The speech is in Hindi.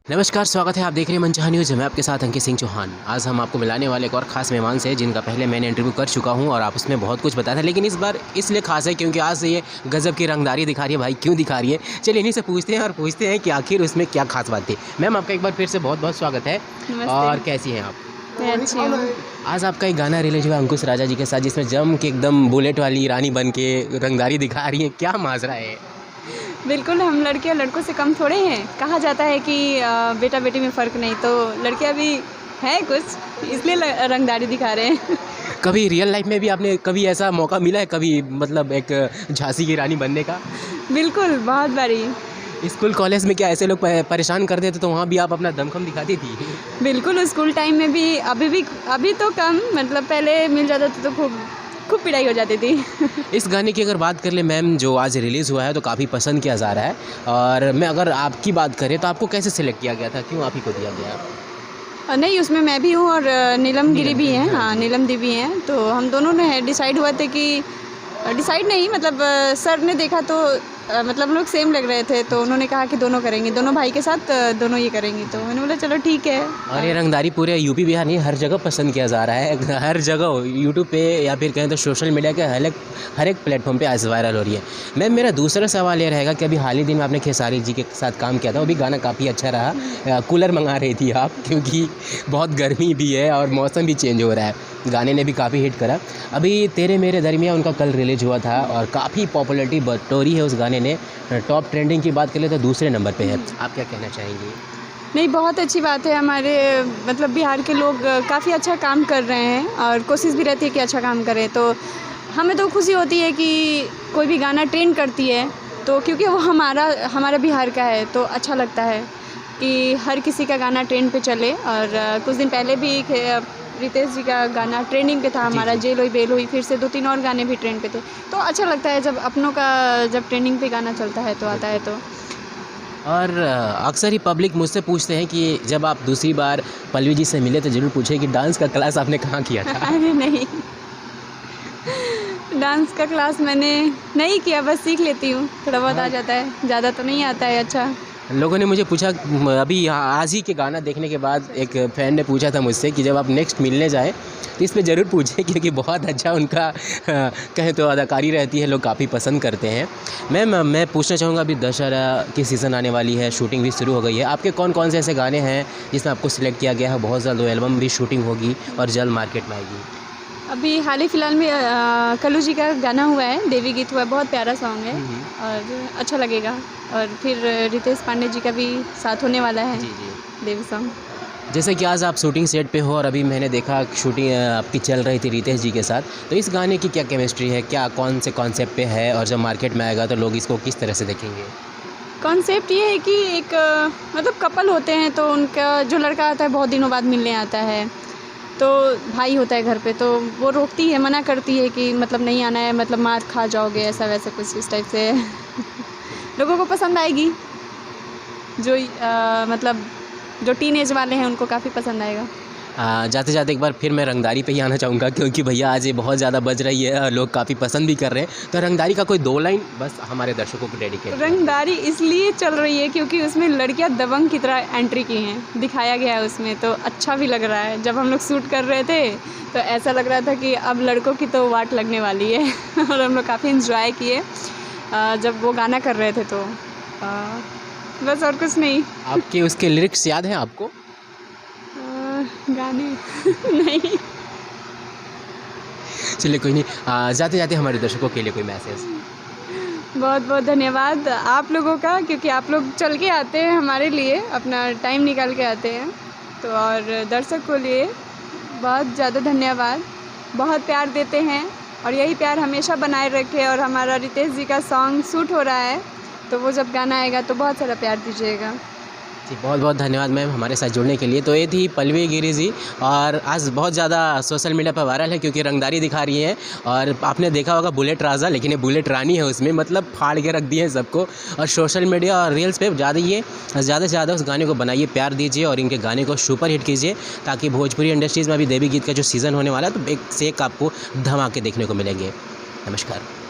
नमस्कार, स्वागत है। आप देख रहे हैं मनचाहा न्यूज़। मैं आपके साथ अंकित सिंह चौहान। आज हम आपको मिलाने वाले एक और ख़ास मेहमान से, जिनका पहले मैंने इंटरव्यू कर चुका हूं और आप उसमें बहुत कुछ बताया था, लेकिन इस बार इसलिए ख़ास है क्योंकि आज से ये गज़ब की रंगदारी दिखा रही है। भाई क्यों दिखा रही है, चलिए इन्हीं से पूछते हैं कि आखिर उसमें क्या खास बात थी। मैम, आपका एक बार फिर से बहुत बहुत स्वागत है। और कैसी हैं आप? मैं अच्छी हूँ। आज आपका एक गाना रिलीज हुआ अंकुश राजा जी के साथ, जिसमें जम के एकदम बुलेट वाली रानी बन के रंगदारी दिखा रही है। क्या माजरा है? बिल्कुल, हम लड़कियाँ लड़कों से कम थोड़े हैं। कहा जाता है कि बेटा बेटी में फ़र्क नहीं, तो लड़कियाँ भी हैं कुछ, इसलिए रंगदारी दिखा रहे हैं। कभी रियल लाइफ में भी आपने कभी ऐसा मौका मिला है, कभी मतलब एक झांसी की रानी बनने का? बिल्कुल, बहुत बारी। स्कूल कॉलेज में क्या ऐसे लोग परेशान करते थे, तो वहाँ भी आप अपना दमखम दिखाती थी? बिल्कुल, स्कूल टाइम में भी। अभी तो कम, मतलब पहले मिल जाता था तो खूब पिटाई हो जाती थी। इस गाने की अगर बात कर ले मैम, जो आज रिलीज़ हुआ है तो काफ़ी पसंद किया जा रहा है। और मैं अगर आपकी बात करें तो आपको कैसे सिलेक्ट किया गया था, क्यों आप ही को दिया गया? नहीं, उसमें मैं भी हूँ और नीलम गिरी भी हैं। हाँ, नीलम दी भी हैं। तो हम दोनों ने डिसाइड हुआ था कि डिसाइड नहीं, मतलब सर ने देखा तो मतलब हम लोग सेम लग रहे थे, तो उन्होंने कहा कि दोनों करेंगे, दोनों भाई के साथ दोनों ये करेंगी। तो मैंने बोला चलो ठीक है। और ये रंगदारी पूरे यूपी बिहार नहीं, हर जगह पसंद किया जा रहा है। हर जगह यूट्यूब पे या फिर कहें तो सोशल मीडिया के हर एक प्लेटफॉर्म पे आज वायरल हो रही है। मैम, मेरा दूसरा सवाल ये रहेगा कि अभी हाल ही दिन में आपने खेसारी जी के साथ काम किया था, वो भी गाना काफ़ी अच्छा रहा। कूलर मंगा रही थी आप, क्योंकि बहुत गर्मी भी है और मौसम भी चेंज हो रहा है। गाने ने भी काफ़ी हिट करा। अभी तेरे मेरे दरमियाँ उनका कल रिलीज हुआ था और काफ़ी पॉपुलैरिटी बटोरी है उस गाने ने। टॉप ट्रेंडिंग की बात करें तो दूसरे नंबर पे है। आप क्या कहना चाहेंगी? नहीं, बहुत अच्छी बात है। हमारे मतलब बिहार के लोग काफ़ी अच्छा काम कर रहे हैं और कोशिश भी रहती है कि अच्छा काम करें। तो हमें तो खुशी होती है कि कोई भी गाना ट्रेंड करती है, तो क्योंकि वो हमारा बिहार का है, तो अच्छा लगता है कि हर किसी का गाना ट्रेंड पे चले। और कुछ दिन पहले भी रितेश जी का गाना ट्रेंडिंग पे था हमारा, जेल हुई बेल हुई, फिर से 2-3 और गाने भी ट्रेंड पे थे। तो अच्छा लगता है जब अपनों का जब ट्रेंडिंग पे गाना चलता है तो आता है तो। और अक्सर ही पब्लिक मुझसे पूछते हैं कि जब आप दूसरी बार पल्लवी जी से मिले तो ज़रूर पूछे कि डांस का क्लास आपने कहाँ किया था? अरे नहीं, डांस का क्लास मैंने नहीं किया, बस सीख लेती हूँ, थोड़ा बहुत आ जाता है, ज़्यादा तो नहीं आता है। अच्छा, लोगों ने मुझे पूछा, अभी यहाँ आज ही के गाना देखने के बाद एक फ़ैन ने पूछा था मुझसे कि जब आप नेक्स्ट मिलने जाएँ तो इस पे ज़रूर पूछें, क्योंकि बहुत अच्छा उनका कहें तो अदाकारी रहती है, लोग काफ़ी पसंद करते हैं। मैम, मैं पूछना चाहूँगा, अभी दशहरा की सीज़न आने वाली है, शूटिंग भी शुरू हो गई है। आपके कौन कौन से ऐसे गाने हैं जिसमें आपको सिलेक्ट किया गया है? बहुत जल्द एल्बम भी शूटिंग होगी और जल्द मार्केट में आएगी। अभी हाल ही फिलहाल में कल्लू जी का गाना हुआ है, देवी गीत हुआ है, बहुत प्यारा सॉन्ग है और अच्छा लगेगा। और फिर रितेश पांडे जी का भी साथ होने वाला है। जी जी। देवी सॉन्ग। जैसे कि आज आप शूटिंग सेट पे हो और अभी मैंने देखा शूटिंग आपकी चल रही थी रितेश जी के साथ, तो इस गाने की क्या केमिस्ट्री है, क्या कौन से कॉन्सेप्ट पे है, और जब मार्केट में आएगा तो लोग इसको किस तरह से देखेंगे? कॉन्सेप्ट ये है कि एक मतलब कपल होते हैं, तो उनका जो लड़का आता है बहुत दिनों बाद मिलने आता है, तो भाई होता है घर पे, तो वो रोकती है, मना करती है कि मतलब नहीं आना है, मतलब मार खा जाओगे, ऐसा वैसा कुछ इस टाइप से। लोगों को पसंद आएगी, जो मतलब जो टीनेज वाले हैं उनको काफ़ी पसंद आएगा। जाते जाते एक बार फिर मैं रंगदारी पे ही आना चाहूँगा, क्योंकि भैया आज ये बहुत ज़्यादा बज रही है और लोग काफ़ी पसंद भी कर रहे हैं। तो रंगदारी का कोई 2 लाइन बस हमारे दर्शकों को डेडिकेट। रंगदारी इसलिए चल रही है क्योंकि उसमें लड़कियां दबंग की तरह एंट्री की हैं, दिखाया गया है उसमें, तो अच्छा भी लग रहा है। जब हम लोग शूट कर रहे थे तो ऐसा लग रहा था कि अब लड़कों की तो वाट लगने वाली है। और हम लोग काफ़ी इन्जॉय किए जब वो गाना कर रहे थे, तो बस और कुछ नहीं। आपके उसके लिरिक्स याद हैं आपको? गाने नहीं। चलिए कोई नहीं। जाते जाते हमारे दर्शकों के लिए कोई मैसेज? बहुत बहुत धन्यवाद आप लोगों का, क्योंकि आप लोग चल के आते हैं हमारे लिए, अपना टाइम निकाल के आते हैं, तो और दर्शक को लिए बहुत ज़्यादा धन्यवाद। बहुत प्यार देते हैं और यही प्यार हमेशा बनाए रखे। और हमारा रितेश जी का सॉन्ग शूट हो रहा है, तो वो जब गाना आएगा तो बहुत सारा प्यार दीजिएगा। जी, बहुत बहुत धन्यवाद मैम हमारे साथ जुड़ने के लिए। तो ये थी पल्लवी गिरी जी, और आज बहुत ज़्यादा सोशल मीडिया पर वायरल है क्योंकि रंगदारी दिखा रही है। और आपने देखा होगा बुलेट राजा, लेकिन ये बुलेट रानी है उसमें, मतलब फाड़ के रख दिए सबको। और सोशल मीडिया और रील्स पे ज़्यादा से ज़्यादा उस गाने को बनाइए, प्यार दीजिए और इनके गाने को सुपर हिट कीजिए, ताकि भोजपुरी इंडस्ट्रीज़ में अभी देवी गीत का जो सीज़न होने वाला है तो एक से एक आपको धमाके देखने को मिलेंगे। नमस्कार।